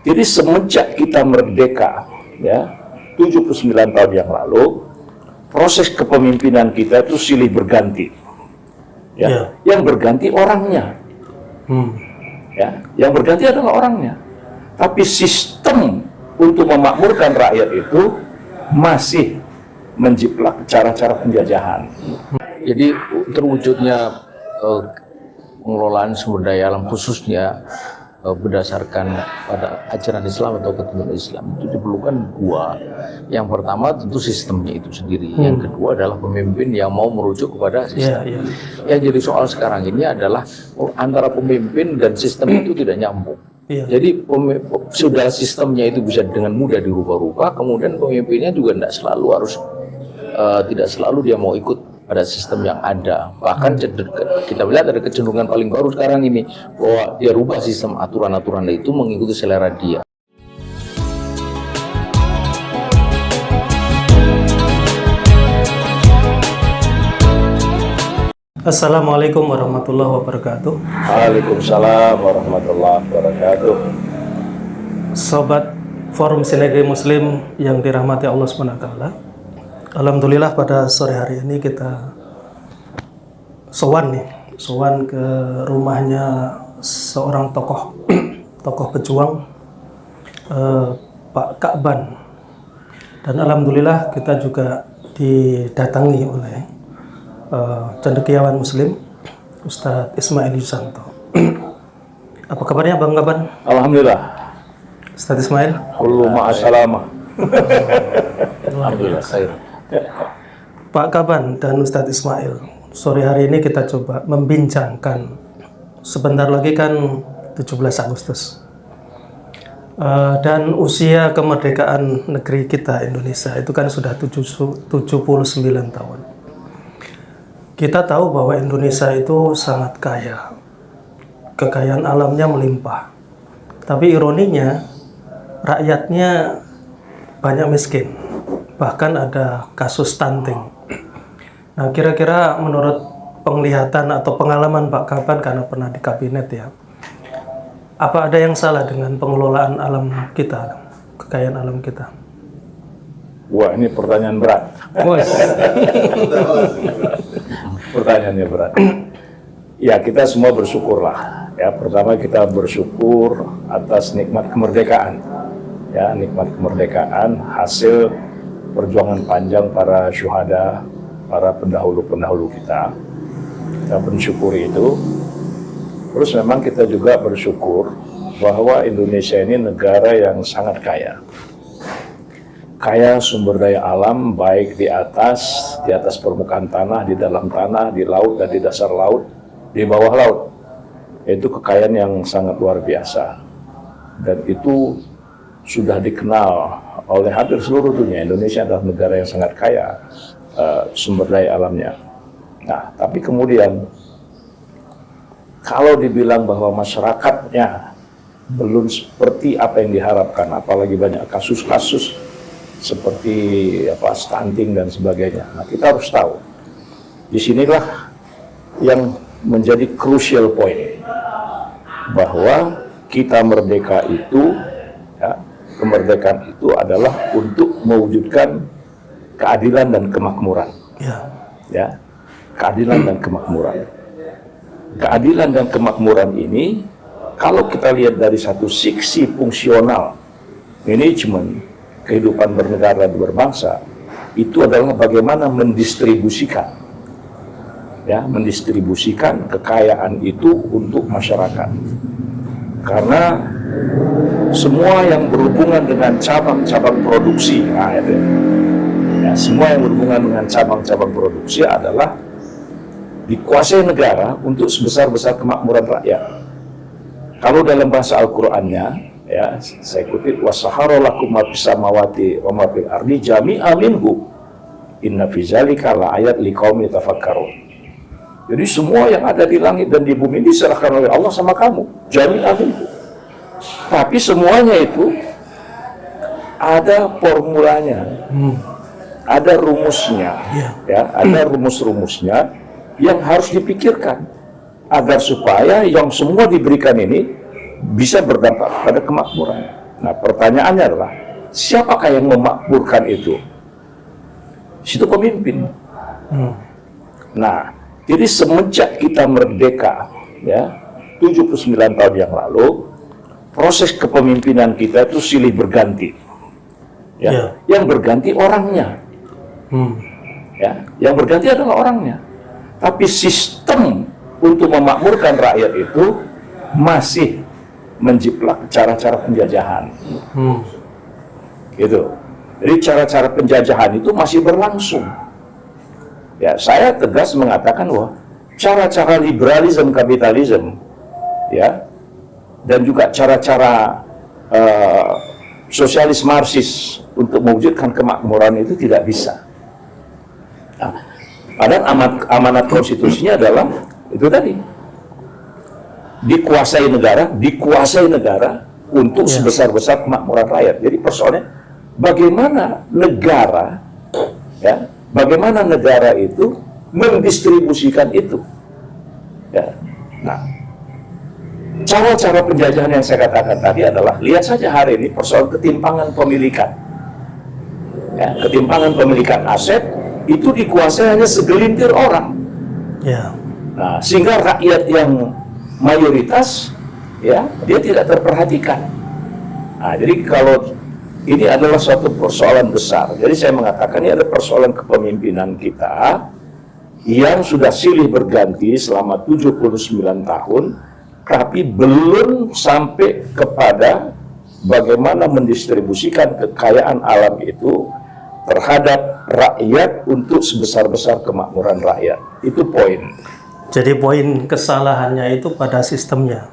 Jadi semenjak kita merdeka, ya, 79 tahun yang lalu, proses kepemimpinan kita itu silih berganti. Ya, yang berganti orangnya. Ya, yang berganti adalah orangnya. Tapi sistem untuk memakmurkan rakyat itu masih menjiplak cara-cara penjajahan. Jadi terwujudnya pengelolaan sumber daya alam khususnya berdasarkan pada ajaran Islam atau ketentuan Islam itu diperlukan dua. Yang pertama tentu sistemnya itu sendiri. Yang kedua adalah pemimpin yang mau merujuk kepada sistem. Yang jadi soal sekarang ini adalah antara pemimpin dan sistem itu tidak nyambung. Jadi sudah sistemnya itu bisa dengan mudah dirubah-rubah, kemudian pemimpinnya juga tidak selalu dia mau ikut pada sistem yang ada. Bahkan kita melihat ada kecenderungan paling baru sekarang ini bahwa dia rubah sistem aturan-aturan itu mengikuti selera dia. Assalamualaikum warahmatullahi wabarakatuh. Waalaikumsalam warahmatullahi wabarakatuh. Sobat Forum Sinergi Muslim yang dirahmati Allah SWT. Alhamdulillah pada sore hari ini kita sowan ke rumahnya seorang tokoh pejuang, Pak Ka'ban. Dan alhamdulillah kita juga didatangi oleh cendekiawan Muslim Ustadz Ismail Yusanto. Apa kabarnya Bang Ka'ban? Alhamdulillah. Ustadz Ismail? Kullu ma'asalamah. Alhamdulillah khair. Pak Ka'ban dan Ustadz Ismail, sore hari ini kita coba membincangkan, sebentar lagi kan 17 Agustus dan usia kemerdekaan negeri kita Indonesia itu kan sudah 79 tahun. Kita tahu bahwa Indonesia itu sangat kaya, kekayaan alamnya melimpah, tapi ironinya rakyatnya banyak miskin, bahkan ada kasus stunting. Nah, kira-kira menurut penglihatan atau pengalaman Pak Ka'ban karena pernah di kabinet ya, apa ada yang salah dengan pengelolaan alam kita, kekayaan alam kita? Wah, ini pertanyaan berat. Pertanyaannya berat. Ya, kita semua bersyukurlah. Ya, pertama kita bersyukur atas nikmat kemerdekaan. Ya, nikmat kemerdekaan hasil perjuangan panjang para syuhada, para pendahulu-pendahulu kita. Kita mensyukuri itu. Terus memang kita juga bersyukur bahwa Indonesia ini negara yang sangat kaya. Kaya sumber daya alam, baik di atas permukaan tanah, di dalam tanah, di laut dan di dasar laut, di bawah laut. Itu kekayaan yang sangat luar biasa. Dan itu sudah dikenal oleh hampir seluruh dunia. Indonesia adalah negara yang sangat kaya sumber daya alamnya. Nah, tapi kemudian kalau dibilang bahwa masyarakatnya belum seperti apa yang diharapkan, apalagi banyak kasus-kasus seperti stunting dan sebagainya. Nah, kita harus tahu, disinilah yang menjadi crucial point, bahwa kita merdeka itu, ya, kemerdekaan itu adalah untuk mewujudkan keadilan dan kemakmuran. Ya, keadilan dan kemakmuran. Keadilan dan kemakmuran ini, kalau kita lihat dari satu sisi fungsional manajemen kehidupan bernegara dan berbangsa, itu adalah bagaimana mendistribusikan, ya, mendistribusikan kekayaan itu untuk masyarakat. Karena semua yang berhubungan dengan cabang-cabang produksi, nah itu, ya, semua yang berhubungan dengan cabang-cabang produksi adalah dikuasai negara untuk sebesar-besar kemakmuran rakyat. Kalau dalam bahasa Al-Qur'annya, ya, saya kutip, wasahara lakum ma fis samawati wa ma fil ardi jami'an minhu inna fi dzalika laayat liqaumin yatafakkarun. Jadi semua yang ada di langit dan di bumi diserahkan oleh Allah sama kamu, jami'an minhu. Tapi semuanya itu ada formulanya, ada rumusnya, ya, ada rumus-rumusnya yang harus dipikirkan agar supaya yang semua diberikan ini bisa berdampak pada kemakmuran. Nah, pertanyaannya adalah siapakah yang memakmurkan itu? Situ pemimpin. Nah, jadi semenjak kita merdeka, ya, 79 tahun yang lalu, proses kepemimpinan kita itu silih berganti. Ya, yang berganti orangnya. Ya, yang berganti adalah orangnya. Tapi sistem untuk memakmurkan rakyat itu masih menjiplak cara-cara penjajahan. Gitu. Jadi cara-cara penjajahan itu masih berlangsung. Ya, saya tegas mengatakan bahwa cara-cara liberalisme kapitalisme, ya, dan juga cara-cara sosialis marxis untuk mewujudkan kemakmuran itu tidak bisa. Nah, padahal amanat konstitusinya adalah itu tadi, dikuasai negara untuk sebesar-besar kemakmuran rakyat. Jadi persoalannya bagaimana negara, ya, bagaimana negara itu mendistribusikan itu. Ya. Nah, cara-cara penjajahan yang saya katakan tadi adalah, lihat saja hari ini persoalan ketimpangan pemilikan. Ya, ketimpangan pemilikan aset itu dikuasai hanya segelintir orang. Ya. Nah, sehingga rakyat yang mayoritas, ya, dia tidak terperhatikan. Nah, jadi kalau ini adalah suatu persoalan besar. Jadi saya mengatakan ini ada persoalan kepemimpinan kita yang sudah silih berganti selama 79 tahun, tapi belum sampai kepada bagaimana mendistribusikan kekayaan alam itu terhadap rakyat untuk sebesar-besar kemakmuran rakyat. Itu poin. Jadi poin kesalahannya itu pada sistemnya.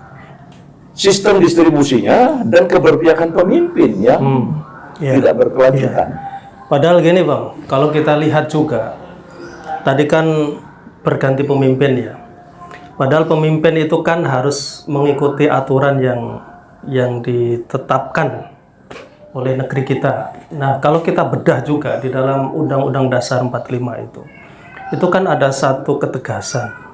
Sistem distribusinya dan keberpihakan pemimpin yang tidak berkelanjutan. Padahal gini Bang, kalau kita lihat juga, tadi kan berganti pemimpin ya. Padahal pemimpin itu kan harus mengikuti aturan yang ditetapkan oleh negeri kita. Nah, kalau kita bedah juga di dalam Undang-Undang Dasar 45 itu kan ada satu ketegasan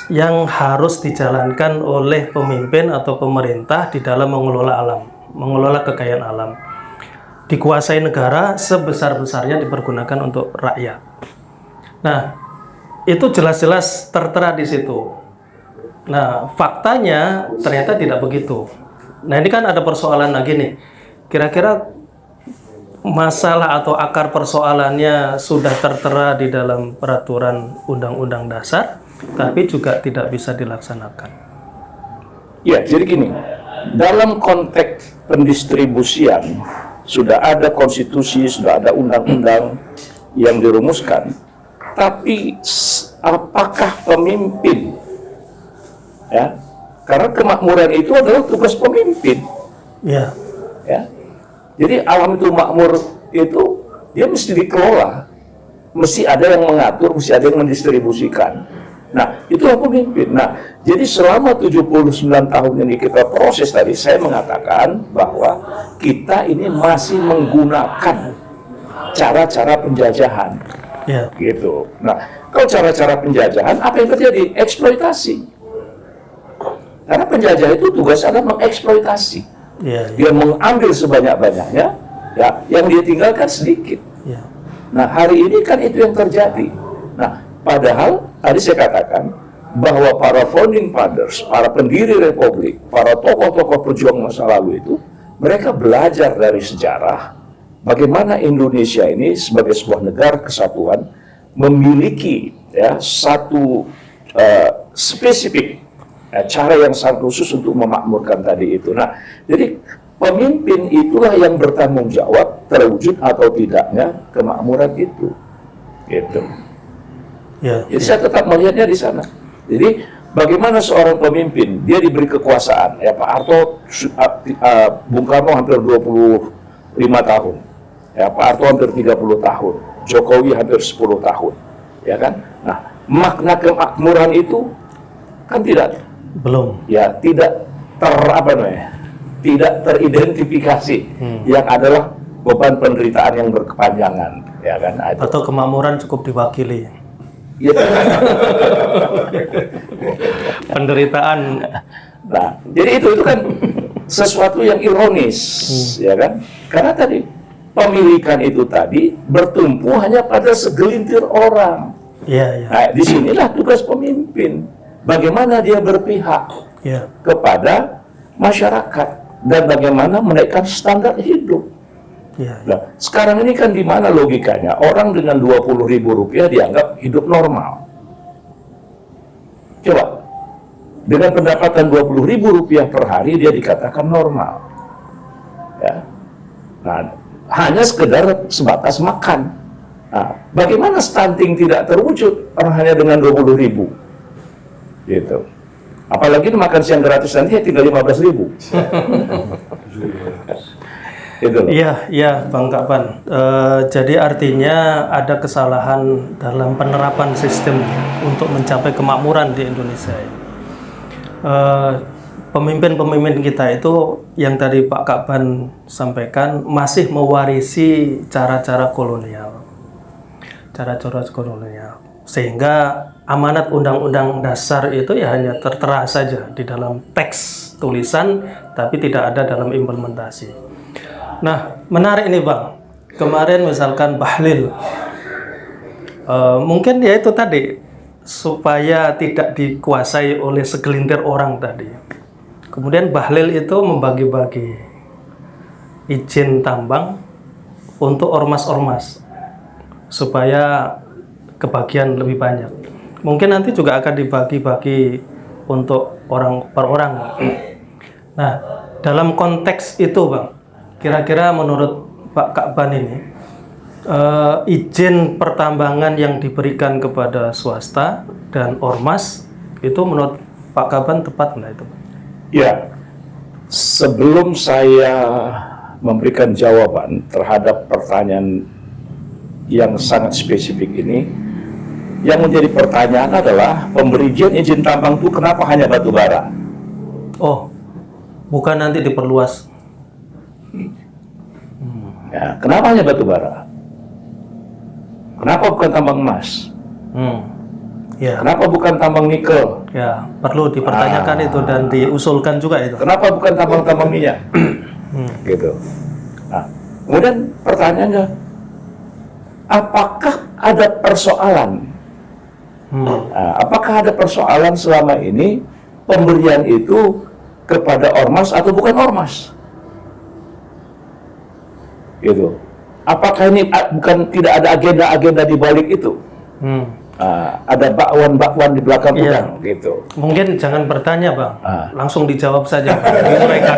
yang harus dijalankan oleh pemimpin atau pemerintah di dalam mengelola alam, mengelola kekayaan alam. Dikuasai negara, sebesar-besarnya dipergunakan untuk rakyat. Nah, itu jelas-jelas tertera di situ. Nah, faktanya ternyata tidak begitu. Nah, ini kan ada persoalan lagi nih. Kira-kira masalah atau akar persoalannya sudah tertera di dalam peraturan Undang-Undang Dasar, tapi juga tidak bisa dilaksanakan. Ya, jadi gini, dalam konteks pendistribusian sudah ada konstitusi, sudah ada undang-undang yang dirumuskan, tapi apakah pemimpin, ya, karena kemakmuran itu adalah tugas pemimpin. Ya. Ya, jadi alam itu makmur itu dia mesti dikelola, mesti ada yang mengatur, mesti ada yang mendistribusikan. Nah, itulah pemimpin. Nah, jadi selama 79 tahun ini kita proses tadi, saya mengatakan bahwa kita ini masih menggunakan cara-cara penjajahan. Ya. Gitu. Nah, kalau cara-cara penjajahan, apa yang terjadi? Eksploitasi. Karena penjajah itu tugasnya adalah mengeksploitasi. Ya. Dia mengambil sebanyak-banyaknya, ya, yang dia tinggalkan sedikit. Ya. Nah, hari ini kan itu yang terjadi. Nah, padahal tadi saya katakan bahwa para founding fathers, para pendiri republik, para tokoh-tokoh pejuang masa lalu itu, mereka belajar dari sejarah bagaimana Indonesia ini sebagai sebuah negara kesatuan memiliki, ya, satu spesifik, ya, cara yang sangat khusus untuk memakmurkan tadi itu. Nah, jadi pemimpin itulah yang bertanggung jawab terwujud atau tidaknya kemakmuran itu. Gitu. Ya. Jadi saya tetap melihatnya di sana. Jadi bagaimana seorang pemimpin, dia diberi kekuasaan. Ya, Pak Harto, Bung Karno hampir 25 tahun. Ya, Pak Harto hampir 30 tahun. Jokowi hampir 10 tahun. Ya kan? Nah, makna kemakmuran itu kan belum. Ya, tidak tidak teridentifikasi. Yang adalah beban penderitaan yang berkepanjangan. Ya kan? Nah, itu. Atau kemakmuran cukup diwakili. Ya. Penderitaan. Nah, jadi itu kan sesuatu yang ironis, ya kan? Karena tadi pemilikan itu tadi bertumpu hanya pada segelintir orang. Iya, iya. Nah, disinilah tugas pemimpin. Bagaimana dia berpihak Iya. kepada masyarakat dan bagaimana menaikkan standar hidup. Iya. Nah, sekarang ini kan di mana logikanya? Orang dengan 20.000 rupiah dianggap hidup normal. Coba, dengan pendapatan 20.000 rupiah per hari dia dikatakan normal. Ya. Nah, hanya sekedar sebatas makan. Nah, bagaimana stunting tidak terwujud orang hanya dengan 20.000? Gitu. Apalagi makan siang gratis nanti ya tinggal 15.000. Gitu loh. Iya, iya, Bang Kapan. Jadi artinya ada kesalahan dalam penerapan sistem untuk mencapai kemakmuran di Indonesia. Pemimpin-pemimpin kita itu yang tadi Pak Kapan sampaikan masih mewarisi cara-cara kolonial, sehingga amanat Undang-Undang Dasar itu ya hanya tertera saja di dalam teks tulisan, tapi tidak ada dalam implementasi. Nah, menarik nih Bang. Kemarin misalkan Bahlil, mungkin ya itu tadi supaya tidak dikuasai oleh segelintir orang tadi. Kemudian Bahlil itu membagi-bagi izin tambang untuk ormas-ormas supaya kebagian lebih banyak. Mungkin nanti juga akan dibagi-bagi untuk orang per orang. Nah, dalam konteks itu Bang, kira-kira menurut Pak Kapan ini, izin pertambangan yang diberikan kepada swasta dan ormas itu menurut Pak Kapan tepat nggak itu? Ya, sebelum saya memberikan jawaban terhadap pertanyaan yang sangat spesifik ini, yang menjadi pertanyaan adalah pemberian izin tambang itu kenapa hanya batu bara? Oh, bukan nanti diperluas. Ya, kenapa hanya batu bara? Kenapa bukan tambang emas? Ya, Kenapa bukan tambang nikel? ya perlu dipertanyakan itu dan diusulkan juga itu. Kenapa bukan tambang-tambang minyak? Gitu. Nah, kemudian pertanyaannya, apakah ada persoalan? Nah, apakah ada persoalan selama ini pemberian itu kepada ormas atau bukan ormas? Gitu. Apakah ini bukan tidak ada agenda-agenda di balik itu? Ada bakwan-bakwan di belakang udang, gitu. Mungkin jangan bertanya Bang, langsung dijawab saja. Diuraikan.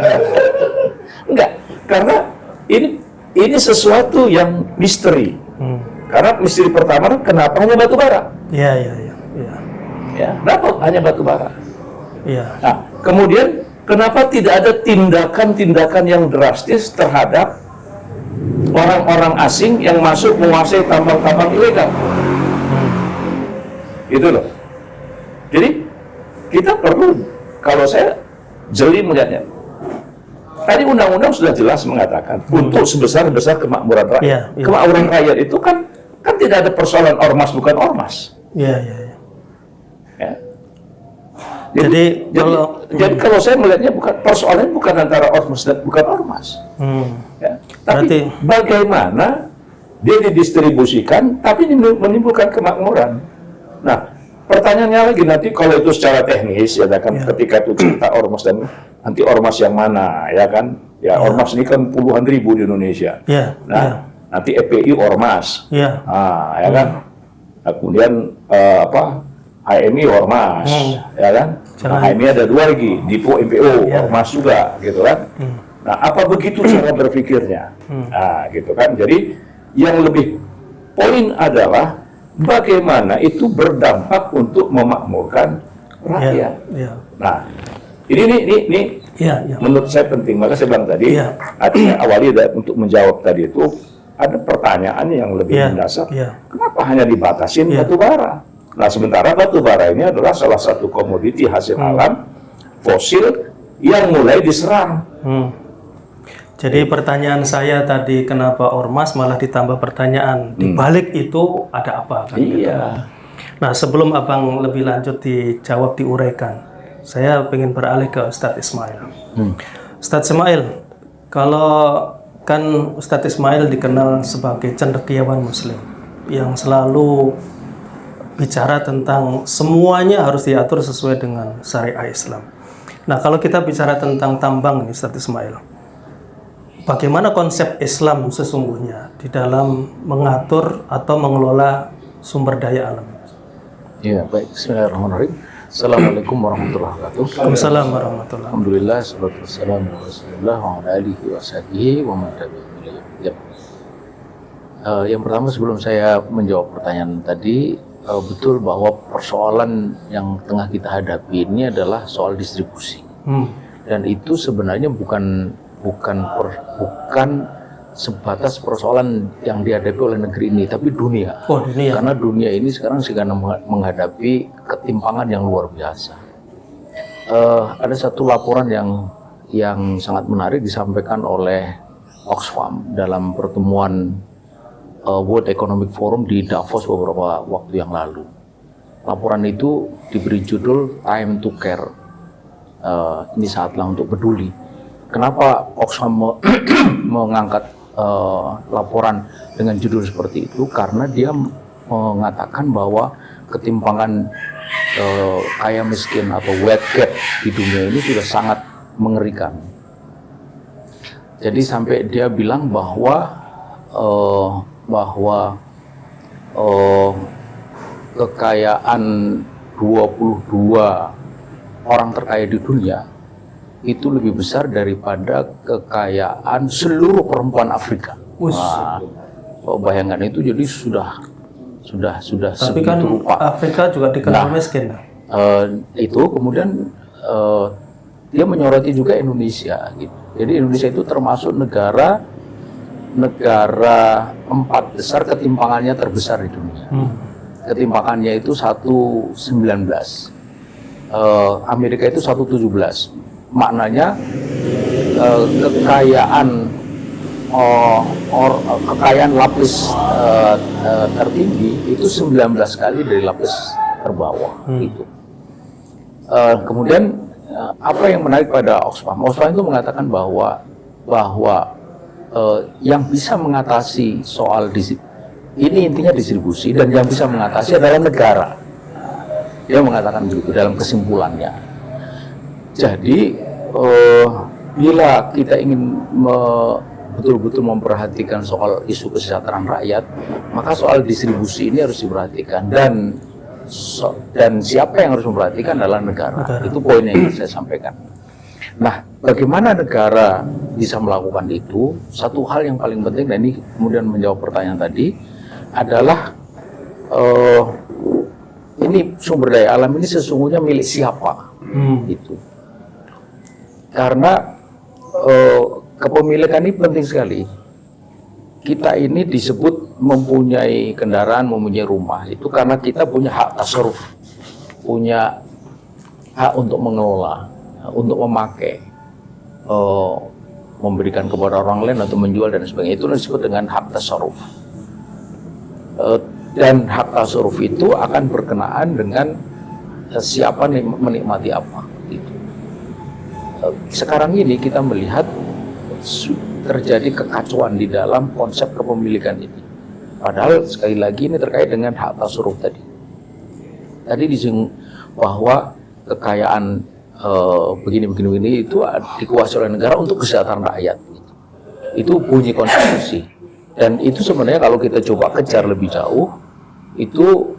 Enggak, karena ini sesuatu yang misteri. Karena misteri pertama, kenapa hanya batu bara? Iya, iya, iya. Ya, kenapa hanya batu bara? Iya. Nah, kemudian kenapa tidak ada tindakan-tindakan yang drastis terhadap orang-orang asing yang masuk menguasai tambang-tambang ilegal? Itu loh. Jadi kita perlu, kalau saya jeli melihatnya, tadi undang-undang sudah jelas mengatakan untuk sebesar-besar kemakmuran rakyat. Iya, iya. Kemakmuran rakyat itu kan tidak ada persoalan ormas bukan ormas. Iya, iya, iya. Ya. Jadi Kalau saya melihatnya persoalannya bukan antara ormas dan bukan ormas. Ya. Tapi bagaimana dia didistribusikan tapi menimbulkan kemakmuran. Nah, pertanyaannya lagi nanti kalau itu secara teknis ya kan, ketika itu cerita ormas dan nanti ormas yang mana ya kan? Ya, ormas ini kan puluhan ribu di Indonesia. Nah, nanti EPI ormas. Ya kan? Nah, kemudian HMI ormas, ya kan? Nah, HMI ada dua lagi, Dipo MPO ormas juga, gitu kan? Nah, apa begitu cara berpikirnya? Nah, gitu kan? Jadi yang lebih poin adalah bagaimana itu berdampak untuk memakmurkan rakyat. Nah, ini menurut saya penting. Maka saya bilang tadi, artinya awali untuk menjawab tadi itu ada pertanyaan yang lebih mendasar. Kenapa hanya dibatasin batu bara? Nah, sementara batu bara ini adalah salah satu komoditi hasil alam fosil yang mulai diserang. Jadi pertanyaan saya tadi, kenapa ormas, malah ditambah pertanyaan di balik itu ada apa kan? Gitu. Nah, sebelum Abang lebih lanjut dijawab, diuraikan, saya ingin beralih ke Ustadz Ismail. Ustadz Ismail, kalau kan Ustadz Ismail dikenal sebagai cendekiawan Muslim yang selalu bicara tentang semuanya harus diatur sesuai dengan syariat Islam. Nah, kalau kita bicara tentang tambang nih, Ustadz Ismail, bagaimana konsep Islam sesungguhnya di dalam mengatur atau mengelola sumber daya alam? Ya, baik. Bismillahirrahmanirrahim. Assalamualaikum warahmatullahi wabarakatuh. Waalaikumsalam warahmatullahi wabarakatuh. Alhamdulillah, salatu wassalamu ala Rasulillah wa ala alihi wa sahbihi wa man tabi'ahum ila yaumil qiyamah. Yang pertama, sebelum saya menjawab pertanyaan tadi, betul bahwa persoalan yang tengah kita hadapi ini adalah soal distribusi. Dan itu sebenarnya bukan sebatas persoalan yang dihadapi oleh negeri ini, tapi dunia. Oh, dunia. Karena dunia ini sekarang sedang menghadapi ketimpangan yang luar biasa. Ada satu laporan yang sangat menarik disampaikan oleh Oxfam dalam pertemuan World Economic Forum di Davos beberapa waktu yang lalu. Laporan itu diberi judul Time to Care. Ini saatlah untuk peduli. Kenapa Oxfam mengangkat laporan dengan judul seperti itu? Karena dia mengatakan bahwa ketimpangan kaya miskin atau wealth gap di dunia ini sudah sangat mengerikan. Jadi sampai dia bilang bahwa kekayaan 22 orang terkaya di dunia itu lebih besar daripada kekayaan seluruh perempuan Afrika. Nah, bayangkan itu, jadi sudah Tapi kan rupa. Afrika juga dikenal miskin. Itu kemudian dia menyoroti juga Indonesia gitu. Jadi Indonesia itu termasuk negara 4 besar ketimpangannya terbesar di dunia. Ketimpangannya itu 1,19. Amerika itu 1,17. Maknanya kekayaan lapis tertinggi itu 19 kali dari lapis terbawah gitu. Kemudian apa yang menarik pada Oxfam? Oxfam itu mengatakan bahwa yang bisa mengatasi soal ini intinya distribusi, dan yang bisa mengatasi adalah negara. Dia mengatakan begitu dalam kesimpulannya. Jadi bila kita ingin betul-betul memperhatikan soal isu kesejahteraan rakyat, maka soal distribusi ini harus diperhatikan, dan siapa yang harus memperhatikan adalah negara. Itu poin yang saya sampaikan. Nah, bagaimana negara bisa melakukan itu? Satu hal yang paling penting, dan ini kemudian menjawab pertanyaan tadi, adalah ini sumber daya alam ini sesungguhnya milik siapa? Itu. Karena kepemilikan ini penting sekali. Kita ini disebut mempunyai kendaraan, mempunyai rumah, itu karena kita punya hak tasarruf, punya hak untuk mengelola, untuk memakai, memberikan kepada orang lain atau menjual dan sebagainya. Itu disebut dengan hak tasarruf. Dan hak tasarruf itu akan berkenaan dengan siapa menikmati apa. Gitu. Sekarang ini kita melihat terjadi kekacauan di dalam konsep kepemilikan ini. Padahal sekali lagi ini terkait dengan hak tasarruf tadi. Tadi disinggung bahwa kekayaan begini itu dikuasai oleh negara untuk kesejahteraan rakyat. Itu bunyi konstitusi. Dan itu sebenarnya kalau kita coba kejar lebih jauh, itu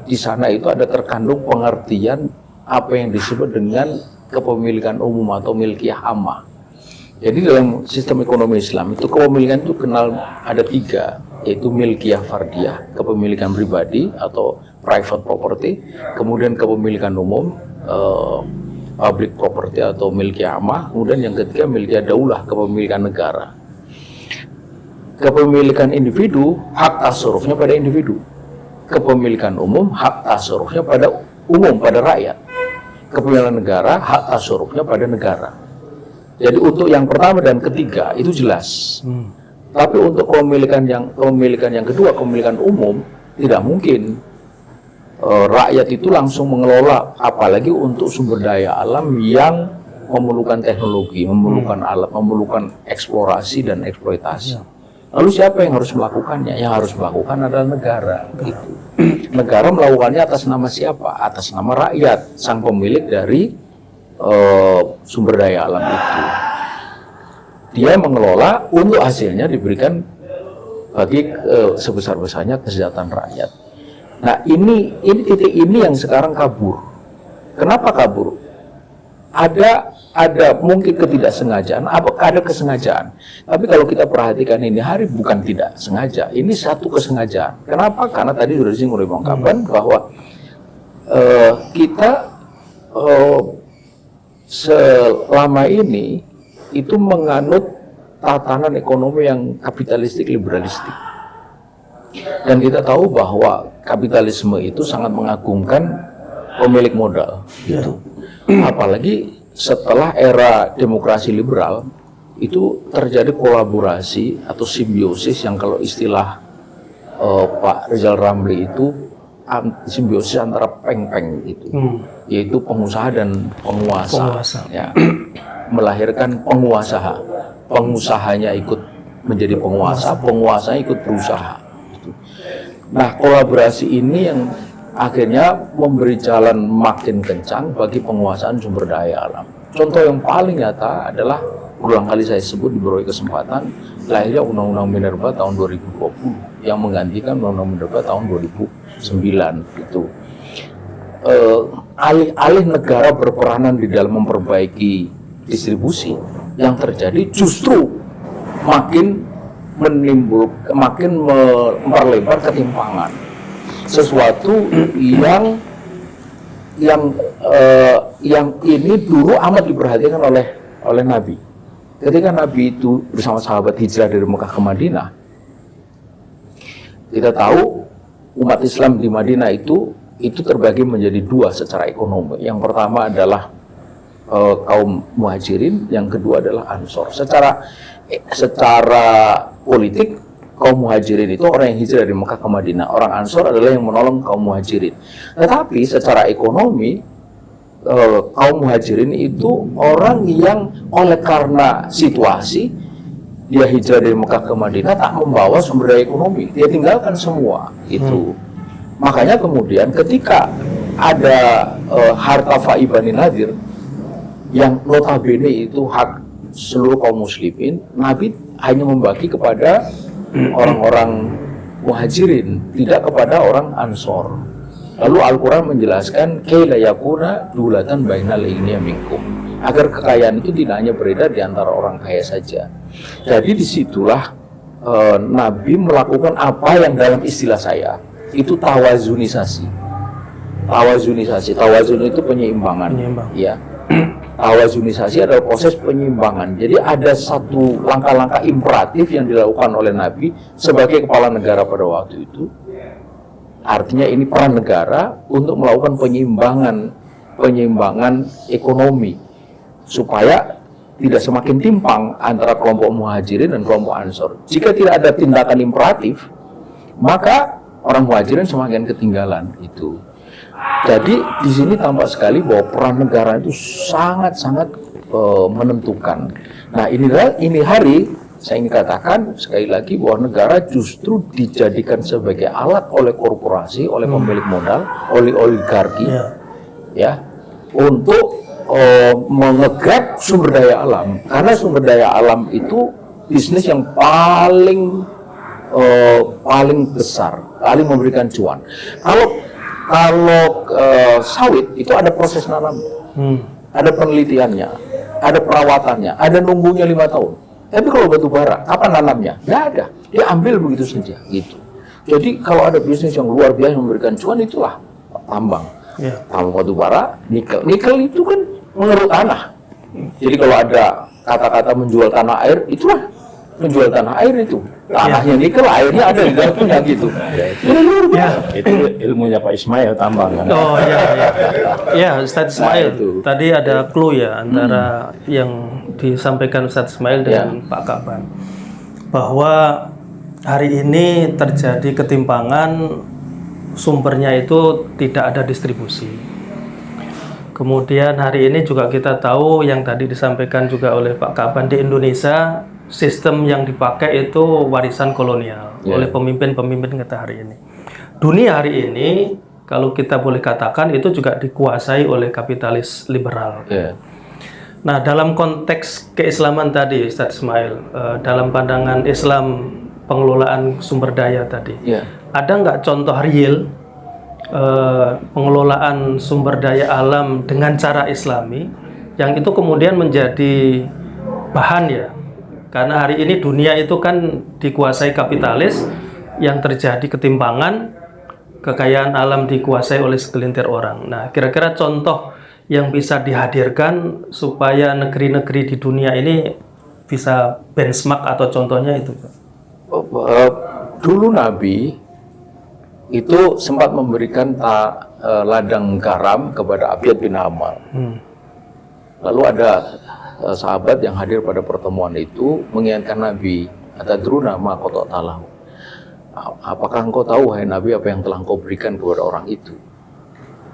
di sana itu ada terkandung pengertian apa yang disebut dengan kepemilikan umum atau milkiyah ammah. Jadi dalam sistem ekonomi Islam itu kepemilikan itu kenal ada 3, yaitu milkiyah fardiyah, kepemilikan pribadi atau private property, kemudian kepemilikan umum, public property atau milkiyah ammah, kemudian yang ketiga milkiyah daulah, kepemilikan negara. Kepemilikan individu, hak tasarrufnya pada individu. Kepemilikan umum, hak tasarrufnya pada umum, pada rakyat. Kepemilikan negara, hak tasarrufnya pada negara. Jadi untuk yang pertama dan ketiga itu jelas. Tapi untuk kepemilikan yang kedua, kepemilikan umum, tidak mungkin rakyat itu langsung mengelola, apalagi untuk sumber daya alam yang memerlukan teknologi, memerlukan alat, memerlukan eksplorasi dan eksploitasi. Lalu siapa yang harus melakukannya? Yang harus melakukan adalah negara. Gitu. Negara melakukannya atas nama siapa? Atas nama rakyat, sang pemilik dari sumber daya alam itu. Dia mengelola, untuk hasilnya diberikan bagi sebesar-besarnya kesejahteraan rakyat. Nah, ini titik ini yang sekarang kabur. Kenapa kabur? Ada mungkin ketidaksengajaan, ada kesengajaan. Tapi kalau kita perhatikan ini hari bukan tidak sengaja, ini satu kesengajaan. Kenapa? Karena tadi sudah disinggung oleh Bang Kaban bahwa kita selama ini itu menganut tatanan ekonomi yang kapitalistik liberalistik. Dan kita tahu bahwa kapitalisme itu sangat mengagungkan pemilik modal gitu. Apalagi setelah era demokrasi liberal itu terjadi kolaborasi atau simbiosis yang kalau istilah Pak Rizal Ramli itu simbiosis antara peng-peng itu, yaitu pengusaha dan penguasa. Ya, melahirkan penguasa. Pengusahanya ikut menjadi penguasa, penguasanya ikut berusaha. Nah, kolaborasi ini yang akhirnya memberi jalan makin kencang bagi penguasaan sumber daya alam. Contoh yang paling nyata adalah, berulang kali saya sebut di berbagai kesempatan, lahirnya Undang-Undang Minerba tahun 2020 yang menggantikan Undang-Undang Minerba tahun 2009 itu. Alih-alih negara berperanan di dalam memperbaiki distribusi, yang terjadi justru makin memperlebar ketimpangan. Sesuatu yang ini dulu amat diperhatikan oleh Nabi. Ketika Nabi itu bersama sahabat hijrah dari Mekah ke Madinah, kita tahu umat Islam di Madinah itu terbagi menjadi dua secara ekonomi. Yang pertama adalah kaum muhajirin, yang kedua adalah ansor. Secara politik, kaum muhajirin itu orang yang hijrah dari Mekah ke Madinah, orang ansor adalah yang menolong kaum muhajirin. Tetapi secara ekonomi, kaum muhajirin itu orang yang oleh karena situasi dia hijrah dari Mekah ke Madinah tak membawa sumber daya ekonomi, dia tinggalkan semua itu. Makanya kemudian ketika ada harta Fa'i Bani Nadir yang notabene itu hak seluruh kaum muslimin, Nabi hanya membagi kepada orang-orang muhajirin, tidak kepada orang ansor. Lalu Al-Quran menjelaskan kaila yakuna dulatan bainal igniya minkum, agar kekayaan itu tidak hanya beredar di antara orang kaya saja. Jadi disitulah Nabi melakukan apa yang dalam istilah saya itu tawazunisasi. Tawazun itu penyeimbangan. Ya. Tawazunisasi adalah proses penyeimbangan. Jadi ada satu langkah-langkah imperatif yang dilakukan oleh Nabi sebagai kepala negara pada waktu itu. Artinya ini peran negara untuk melakukan penyeimbangan ekonomi supaya tidak semakin timpang antara kelompok muhajirin dan kelompok ansor. Jika tidak ada tindakan imperatif, maka orang muhajirin semakin ketinggalan itu. Jadi di sini tampak sekali bahwa peran negara itu sangat-sangat menentukan. Nah, ini hari saya ingin katakan sekali lagi bahwa negara justru dijadikan sebagai alat oleh korporasi, oleh pemilik modal, oleh oligarki, ya, untuk mengegrab sumber daya alam. Karena sumber daya alam itu bisnis yang paling besar, paling memberikan cuan. Kalau sawit itu ada proses nanam, ada penelitiannya, ada perawatannya, ada nunggunya 5 tahun. Tapi kalau batu bara, kapan nanamnya? Nggak ada, dia ambil begitu saja, gitu. Jadi kalau ada bisnis yang luar biasa memberikan cuan, itulah tambang. Tambang batu bara, nikel itu kan mengeruk tanah. Jadi kalau ada kata-kata menjual tanah air, itulah menjual tanah air itu. Tanahnya nikel, airnya ada di dalamnya gitu. Itu ilmunya Pak Ismail tambang kan. Oh iya. Ya, Ustadz Ismail. Tadi ada clue ya antara yang disampaikan Ustadz Ismail dengan Pak Kaban, bahwa hari ini terjadi ketimpangan, sumbernya itu tidak ada distribusi. Kemudian hari ini juga kita tahu yang tadi disampaikan juga oleh Pak Kaban, di Indonesia sistem yang dipakai itu warisan kolonial oleh pemimpin-pemimpin kita hari ini. Dunia hari ini kalau kita boleh katakan itu juga dikuasai oleh kapitalis liberal. Nah, dalam konteks keislaman tadi, Ustadz Ismail, dalam pandangan Islam pengelolaan sumber daya tadi, ada nggak contoh real pengelolaan sumber daya alam dengan cara Islami yang itu kemudian menjadi bahan ya? Karena hari ini dunia itu kan dikuasai kapitalis, yang terjadi ketimpangan, kekayaan alam dikuasai oleh segelintir orang. Nah, kira-kira contoh yang bisa dihadirkan supaya negeri-negeri di dunia ini bisa benchmark atau contohnya itu? Dulu Nabi itu sempat memberikan ladang garam kepada Abiyad bin Ammar. Lalu ada sahabat yang hadir pada pertemuan itu mengingatkan Nabi, "Atadruna ma qata'talahu?" Apakah engkau tahu, hai Nabi, apa yang telah engkau berikan kepada orang itu?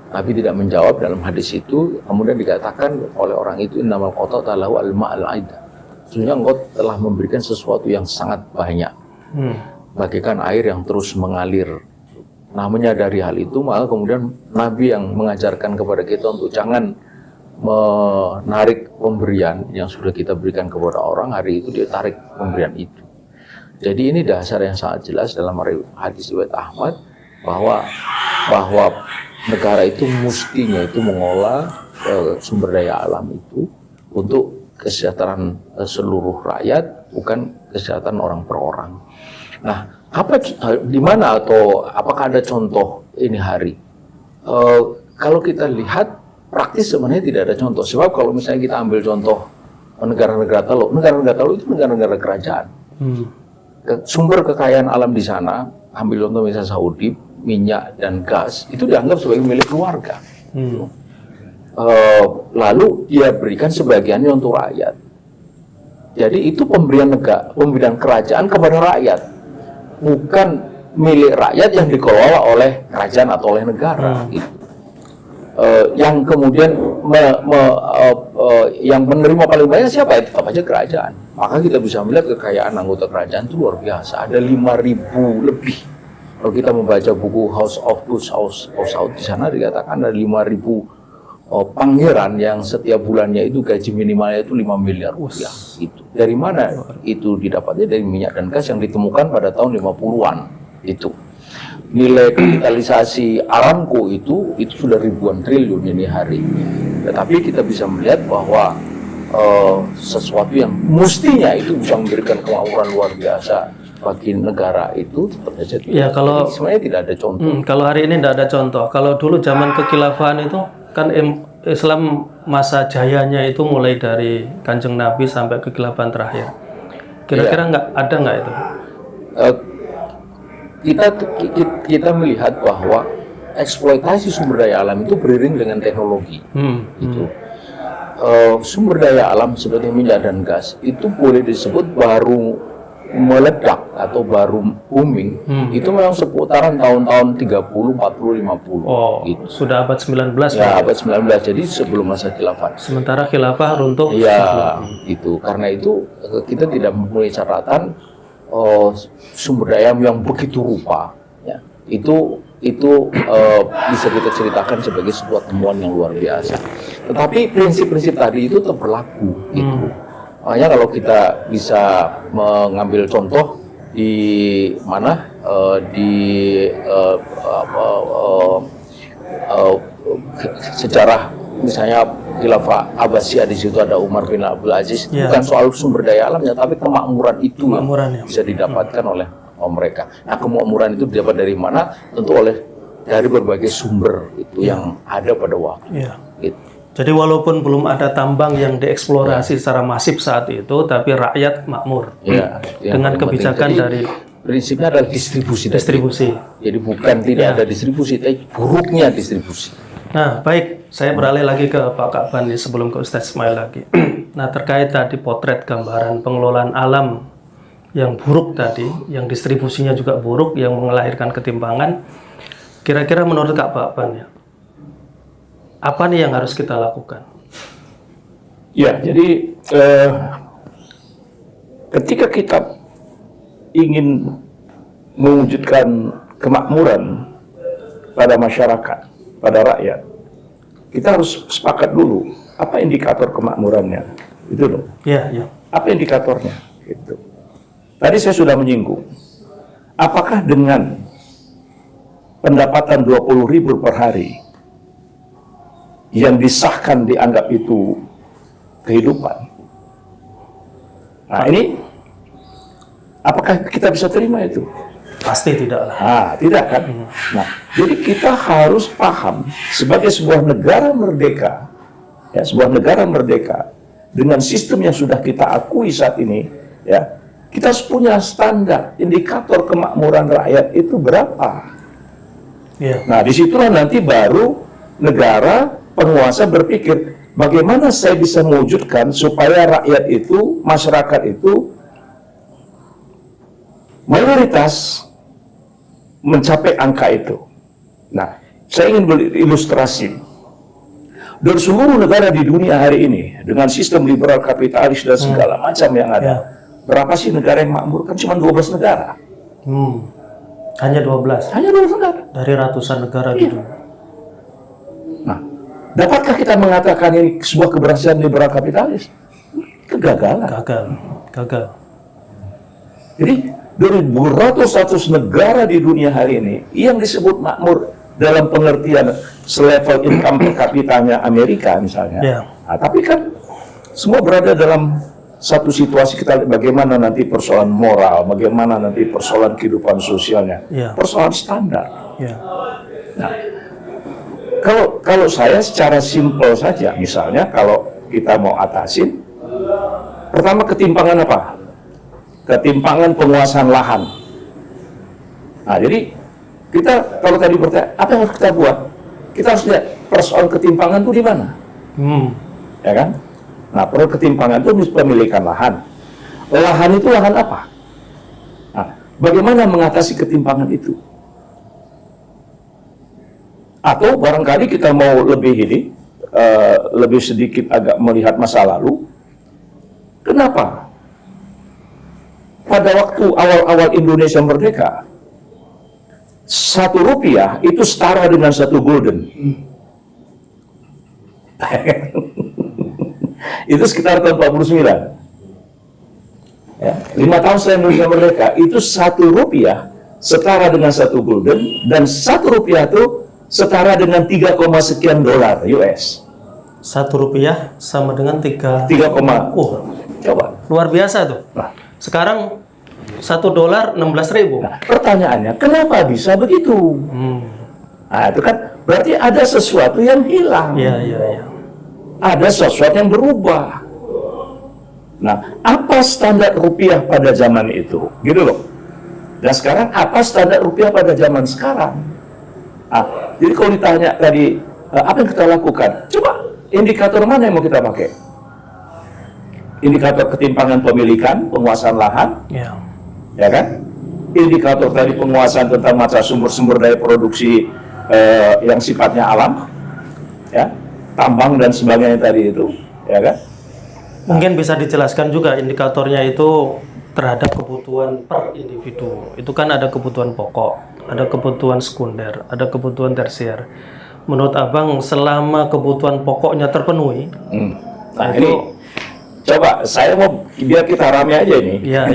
Nabi tidak menjawab dalam hadis itu. Kemudian dikatakan oleh orang itu, "Innamal qata'talahu al-ma'al aida." Sesungguhnya engkau telah memberikan sesuatu yang sangat banyak, bagaikan air yang terus mengalir. Nah, menyadari hal itu, maka kemudian Nabi yang mengajarkan kepada kita untuk jangan menarik pemberian yang sudah kita berikan kepada orang, hari itu dia tarik pemberian itu. Jadi ini dasar yang sangat jelas dalam hadis riwayat Ahmad bahwa negara itu mestinya itu mengolah sumber daya alam itu untuk kesejahteraan seluruh rakyat, bukan kesejahteraan orang per orang. Nah, di mana atau apakah ada contoh ini hari? Kalau kita lihat praktis sebenarnya tidak ada contoh. Sebab kalau misalnya kita ambil contoh negara-negara Teluk itu negara-negara kerajaan. Sumber kekayaan alam di sana, ambil contoh misalnya Saudi, minyak dan gas itu dianggap sebagai milik keluarga. Lalu dia berikan sebagiannya untuk rakyat. Jadi itu pemberian kerajaan kepada rakyat, bukan milik rakyat yang dikelola oleh kerajaan atau oleh negara. Yang kemudian yang menerima paling banyak siapa? Ya tetap aja kerajaan. Maka kita bisa melihat kekayaan anggota kerajaan itu luar biasa. Ada 5.000 lebih. Kalau kita membaca buku House of Saud, di sana dikatakan ada 5.000 pangeran yang setiap bulannya itu gaji minimalnya itu 5 miliar rupiah. Itu. Dari mana itu didapatnya? Dari minyak dan gas yang ditemukan pada tahun 50-an itu. Nilai kapitalisasi Aramco itu sudah ribuan triliun ini hari. Tetapi kita bisa melihat bahwa sesuatu yang mestinya itu bisa memberikan kemakmuran luar biasa bagi negara itu tetap saja kalau sebenarnya tidak ada contoh. Kalau hari ini tidak ada contoh. Kalau dulu zaman kekhilafahan itu kan Islam masa jayanya itu mulai dari Kanjeng Nabi sampai kekhilafahan terakhir. Kira-kira ada nggak itu? Kita melihat bahwa eksploitasi sumber daya alam itu beriring dengan teknologi. Sumber daya alam seperti minyak dan gas itu boleh disebut baru meledak atau baru booming itu memang seputaran tahun-tahun 30, 40, 50 gitu. Sudah abad 19 ya, abad 19, jadi sebelum masa khilafah. Sementara khilafah runtuh itu. Karena itu kita tidak mempunyai catatan sumber daya yang begitu rupa ya. Itu bisa kita ceritakan sebagai sebuah temuan yang luar biasa. Tetapi prinsip-prinsip tadi itu tetap berlaku gitu. Makanya kalau kita bisa mengambil contoh di mana sejarah misalnya Khilafah Abbasiyah, di situ ada Umar bin Abdul Aziz, bukan soal sumber daya alamnya, tapi kemakmuran itu yang bisa didapatkan oleh mereka. Nah, kemakmuran itu didapat dari mana? Tentu dari berbagai sumber itu yang ada pada waktu. Gitu. Jadi walaupun belum ada tambang yang dieksplorasi secara masif saat itu, tapi rakyat makmur dengan kebijakan dari prinsipnya adalah distribusi. Jadi bukan tidak ada distribusi, tapi buruknya distribusi. Nah, baik, saya beralih lagi ke Pak Kaban sebelum ke Ustadz Ismail lagi. Nah, terkait tadi potret gambaran pengelolaan alam yang buruk tadi, yang distribusinya juga buruk, yang melahirkan ketimpangan. Kira-kira menurut Kak Kaban ya, Apa nih yang harus kita lakukan? Ya, jadi ketika kita ingin mewujudkan kemakmuran pada masyarakat, pada rakyat, kita harus sepakat dulu apa indikator kemakmurannya, itu loh. Ya, ya. Apa indikatornya? Gitu. Tadi saya sudah menyinggung, apakah dengan pendapatan 20.000 per hari yang disahkan dianggap itu kehidupan? Nah ini, apakah kita bisa terima itu? Pasti tidak lah. Nah, tidak kan? Nah, jadi kita harus paham sebagai sebuah negara merdeka, ya, sebuah negara merdeka dengan sistem yang sudah kita akui saat ini, ya, kita harus punya standar indikator kemakmuran rakyat itu berapa. Ya. Nah, disitulah nanti baru negara penguasa berpikir bagaimana saya bisa mewujudkan supaya rakyat itu, masyarakat itu mayoritas mencapai angka itu. Nah, saya ingin berilustrasi. Dari seluruh negara di dunia hari ini, dengan sistem liberal kapitalis dan segala macam yang ada, berapa sih negara yang makmur? Kan cuma 12 negara. Hanya 12. Hanya 12 negara. Dari ratusan negara di dunia. Nah, dapatkah kita mengatakan ini sebuah keberhasilan liberal kapitalis? Kegagalan. Gagal. Jadi, dari beratus-ratus negara di dunia hari ini, yang disebut makmur dalam pengertian selevel income per kapitanya Amerika misalnya. Ya. Nah, tapi kan semua berada dalam satu situasi, kita lihat bagaimana nanti persoalan moral, bagaimana nanti persoalan kehidupan sosialnya, Ya. persoalan standar. Ya. Nah, kalau saya secara simpel saja, misalnya kalau kita mau atasin, pertama ketimpangan apa? Ketimpangan penguasaan lahan. Nah, jadi kita kalau tadi bertanya, apa yang harus kita buat? Kita harus lihat persoalan ketimpangan itu di mana, ya kan? Nah, persoalan ketimpangan itu pemilikan lahan. Lahan itu lahan apa? Nah, bagaimana mengatasi ketimpangan itu? Atau barangkali kita mau lebih sedikit agak melihat masa lalu. Kenapa? Pada waktu awal-awal Indonesia merdeka, 1 rupiah itu setara dengan 1 gulden. Itu sekitar tahun 49. Ya, 5 tahun setelah Indonesia merdeka, itu 1 rupiah setara dengan 1 gulden, dan 1 rupiah itu setara dengan 3, sekian dolar US. 1 rupiah sama dengan 3. 3, coba. Luar biasa tuh. Nah, Sekarang 1 dolar 16.000. pertanyaannya, kenapa bisa begitu? Nah, itu kan berarti ada sesuatu yang hilang. Iya. Ada sesuatu yang berubah. Nah, apa standar rupiah pada zaman itu? Gitu loh. Dan sekarang apa standar rupiah pada zaman sekarang? Jadi kalau ditanya tadi, apa yang kita lakukan? Coba, indikator mana yang mau kita pakai? Indikator ketimpangan pemilikan, penguasaan lahan, ya kan? Indikator tadi penguasaan tentang mata sumber-sumber daya produksi yang sifatnya alam, ya, tambang dan sebagainya tadi itu, ya kan? Mungkin bisa dijelaskan juga indikatornya itu terhadap kebutuhan per individu. Itu kan ada kebutuhan pokok, ada kebutuhan sekunder, ada kebutuhan tersier. Menurut Abang, selama kebutuhan pokoknya terpenuhi, nah ini coba saya mau biar kita rame aja ini. Iya.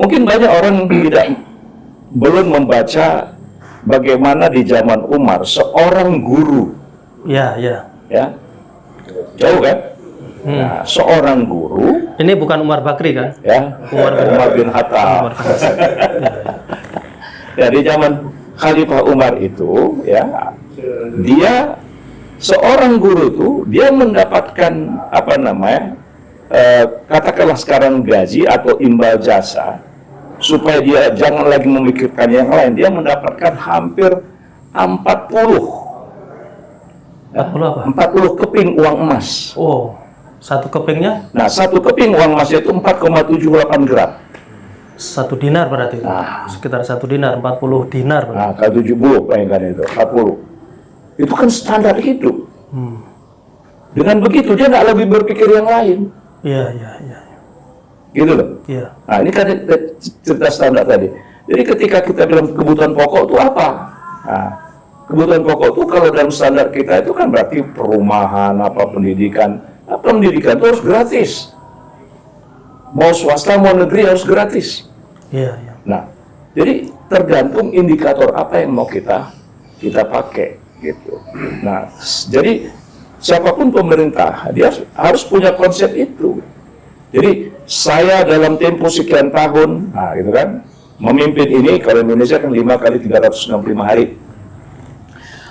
Mungkin banyak orang belum membaca bagaimana di zaman Umar seorang guru, ya, jauh kan? Nah, seorang guru. Ini bukan Umar Bakri kan? Ya, Umar bin Khattab. Ya, di zaman Khalifah Umar itu, ya, dia seorang guru itu dia mendapatkan apa namanya, katakanlah sekarang gaji atau imbal jasa, supaya dia jangan lagi memikirkan yang lain. Dia mendapatkan hampir 40 keping uang emas. Oh, 1 kepingnya? Nah, 1 keping uang emas itu 4,78 gram. 1 dinar berarti itu. Sekitar 1 dinar, 40 dinar berarti. Nah, kalau 70 bayangkan itu, 40. Itu kan standar hidup. Dengan begitu dia nggak lebih berpikir yang lain. Iya. Gitu loh. Iya. Nah ini kan cerita standar tadi. Jadi ketika kita bilang kebutuhan pokok itu apa? Nah, kebutuhan pokok itu kalau dalam standar kita itu kan berarti perumahan, apa pendidikan. Nah, pendidikan itu harus gratis. Mau swasta mau negeri harus gratis. Iya. Nah, jadi tergantung indikator apa yang mau kita pakai gitu. Nah, jadi siapapun pemerintah dia harus punya konsep itu. Jadi saya dalam tempo sekian tahun, nah gitu kan, memimpin ini kalau Indonesia kan 5 kali 365 hari.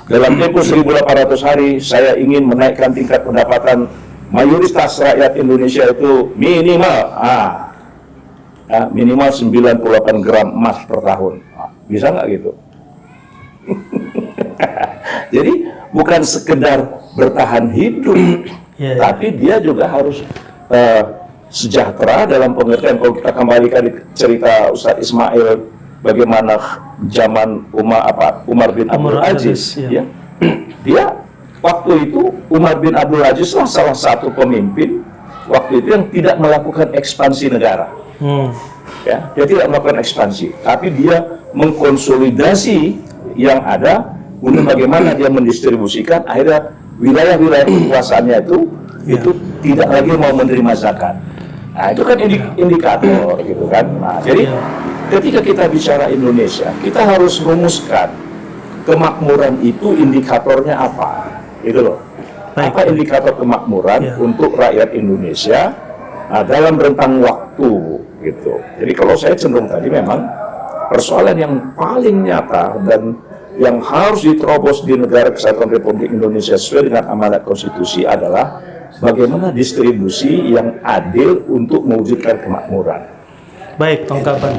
Dalam tempo 1.800 hari saya ingin menaikkan tingkat pendapatan mayoritas rakyat Indonesia itu minimal 98 gram emas per tahun. Nah, bisa nggak gitu? Jadi bukan sekedar bertahan hidup, tapi dia juga harus sejahtera dalam pengertian. Kalau kita kembalikan di cerita Ustadz Ismail, bagaimana zaman Umar bin Abdul Aziz, ya. Dia waktu itu Umar bin Abdul Aziz lah salah satu pemimpin waktu itu yang tidak melakukan ekspansi negara. Ya, dia tidak melakukan ekspansi, tapi dia mengkonsolidasi yang ada untuk bagaimana dia mendistribusikan akhirnya wilayah-wilayah kekuasaannya itu tidak lagi mau menerima zakat. Nah, itu kan indikator gitu kan. Nah, jadi ketika kita bicara Indonesia, kita harus rumuskan kemakmuran itu indikatornya apa, gitu loh. Apa indikator kemakmuran untuk rakyat Indonesia dalam rentang waktu, gitu. Jadi kalau saya cenderung tadi memang persoalan yang paling nyata dan yang harus diterobos di Negara Kesatuan Republik Indonesia sesuai dengan amanat konstitusi adalah bagaimana distribusi yang adil untuk mewujudkan kemakmuran. Baik, tanggapan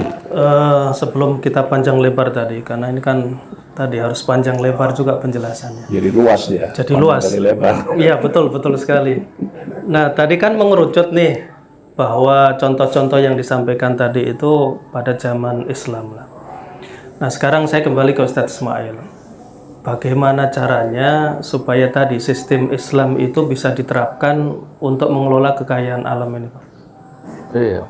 sebelum kita panjang lebar tadi, karena ini kan tadi harus panjang lebar juga penjelasannya. Jadi luas ya. Jadi luas. Iya, betul sekali. Nah, tadi kan mengerucut nih bahwa contoh-contoh yang disampaikan tadi itu pada zaman Islam lah. Nah, sekarang saya kembali ke Ustadz Ismail. Bagaimana caranya supaya tadi sistem Islam itu bisa diterapkan untuk mengelola kekayaan alam ini, Pak? Iya.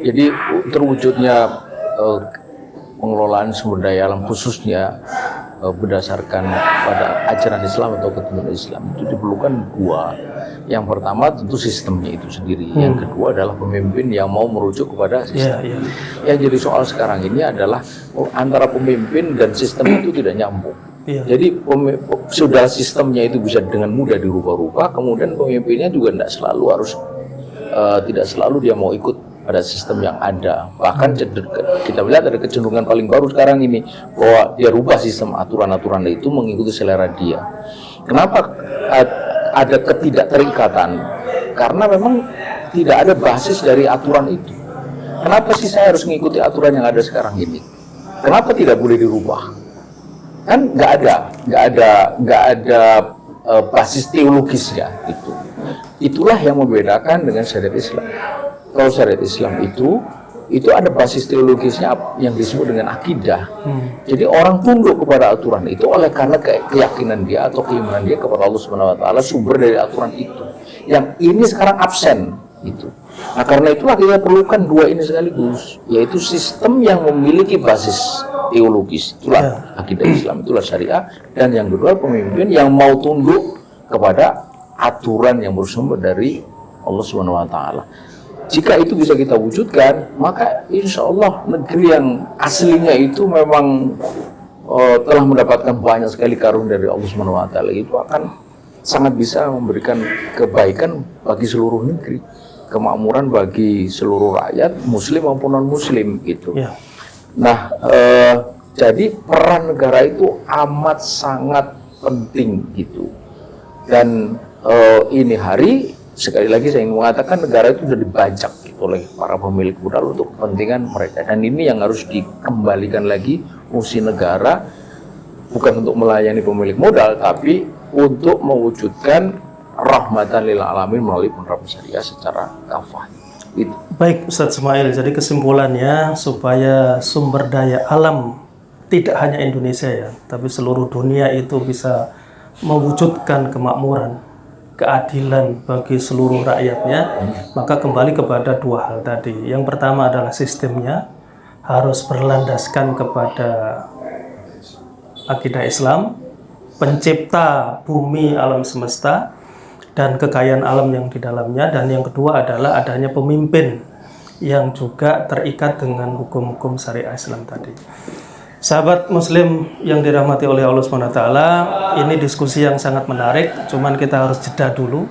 Jadi terwujudnya pengelolaan sumber daya alam khususnya berdasarkan pada ajaran Islam atau ketentuan Islam itu diperlukan dua. Yang pertama tentu sistemnya itu sendiri. Yang kedua adalah pemimpin yang mau merujuk kepada sistem. Yang jadi soal sekarang ini adalah antara pemimpin dan sistem itu tidak nyambung. Jadi sudah sistemnya itu bisa dengan mudah dirubah-rubah, kemudian pemimpinnya juga tidak selalu dia mau ikut pada sistem yang ada. Bahkan kita melihat ada kecenderungan paling baru sekarang ini bahwa dia rubah sistem aturan-aturan itu mengikuti selera dia. Kenapa ada ketidakterikatan? Karena memang tidak ada basis dari aturan itu. Kenapa sih saya harus mengikuti aturan yang ada sekarang ini? Kenapa tidak boleh dirubah? Kan nggak ada basis teologisnya itu. Itulah yang membedakan dengan syariat Islam. Kalau syariat Islam itu ada basis teologisnya yang disebut dengan akidah. Jadi orang tunduk kepada aturan itu oleh karena keyakinan dia atau keimanan dia kepada Allah Subhanahu wa taala, sumber dari aturan itu. Yang ini sekarang absen itu. Nah, karena itulah kita perlukan dua ini sekaligus, yaitu sistem yang memiliki basis teologis, itulah akidah Islam, itulah syariah, dan yang kedua pemimpin yang mau tunduk kepada aturan yang bersumber dari Allah Subhanahu wa taala. Jika itu bisa kita wujudkan, maka insya Allah negeri yang aslinya itu memang telah mendapatkan banyak sekali karunia dari Allah Subhanahu wa taala, itu akan sangat bisa memberikan kebaikan bagi seluruh negeri, kemakmuran bagi seluruh rakyat, muslim maupun non muslim gitu. Nah, jadi peran negara itu amat sangat penting gitu. Dan ini hari sekali lagi saya ingin mengatakan negara itu sudah dibajak gitu oleh para pemilik modal untuk kepentingan mereka, dan ini yang harus dikembalikan lagi fungsi negara, bukan untuk melayani pemilik modal tapi untuk mewujudkan rahmatan lil alamin melalui penerapan syariah secara kafah. Baik Ustadz Ismail, jadi kesimpulannya supaya sumber daya alam tidak hanya Indonesia ya, tapi seluruh dunia itu bisa mewujudkan kemakmuran, keadilan bagi seluruh rakyatnya, maka kembali kepada dua hal tadi. Yang pertama adalah sistemnya harus berlandaskan kepada akidah Islam, pencipta bumi alam semesta dan kekayaan alam yang di dalamnya, dan yang kedua adalah adanya pemimpin yang juga terikat dengan hukum-hukum syariah Islam tadi. Sahabat muslim yang dirahmati oleh Allah SWT, ini diskusi yang sangat menarik, cuman kita harus jeda dulu.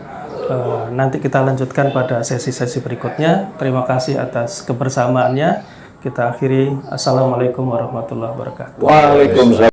Nanti kita lanjutkan pada sesi-sesi berikutnya. Terima kasih atas kebersamaannya. Kita akhiri. Assalamualaikum warahmatullahi wabarakatuh. Waalaikumsalam.